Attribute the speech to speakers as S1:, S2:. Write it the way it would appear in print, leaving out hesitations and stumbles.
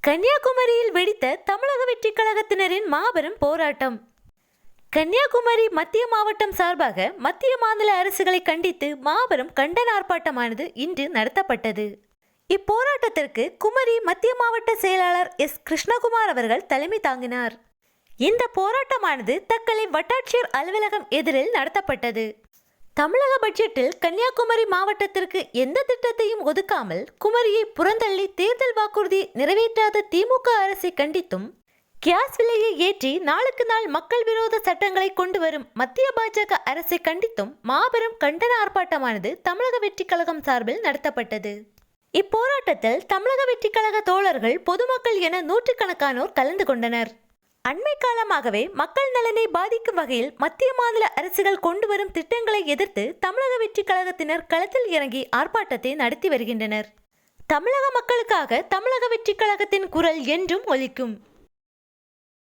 S1: கன்னியாகுமரியில் வெடித்த தமிழக வெற்றி கழகத்தினரின் மாபெரும் போராட்டம். கன்னியாகுமரி மத்திய மாவட்டம் சார்பாக மத்திய மாநில அரசுகளை கண்டித்து மாபெரும் கண்டன ஆர்ப்பாட்டமானது இன்று நடத்தப்பட்டது. இப்போராட்டத்திற்கு குமரி மத்திய மாவட்ட செயலாளர் எஸ். கிருஷ்ணகுமார் அவர்கள் தலைமை தாங்கினார். இந்த போராட்டமானது தக்கலை வட்டாட்சியர் அலுவலகம் எதிரில் நடத்தப்பட்டது. தமிழக பட்ஜெட்டில் கன்னியாகுமரி மாவட்டத்திற்கு எந்த திட்டத்தையும் ஒதுக்காமல் குமரியை புறந்தள்ளி தேர்தல் வாக்குறுதி நிறைவேற்றாத திமுக அரசை கண்டித்தும், கேஸ் விலையை ஏற்றி நாளுக்கு நாள் மக்கள் விரோத சட்டங்களை கொண்டு வரும் மத்திய பாஜக அரசை கண்டித்தும் மாபெரும் கண்டன ஆர்ப்பாட்டமானது தமிழக வெற்றி கழகம் சார்பில் நடத்தப்பட்டது. இப்போராட்டத்தில் தமிழக வெற்றி கழக தோழர்கள், பொதுமக்கள் என நூற்றுக்கணக்கானோர் கலந்து கொண்டனர். அண்மை காலமாகவே மக்கள் நலனை பாதிக்கும் வகையில் மத்திய மாநில அரசுகள் கொண்டு வரும் திட்டங்களை எதிர்த்து தமிழக வெற்றி கழகத்தினர் களத்தில் இறங்கி ஆர்ப்பாட்டத்தை நடத்தி வருகின்றனர். தமிழக மக்களுக்காக தமிழக வெற்றி கழகத்தின் குரல் என்றும் ஒலிக்கும்.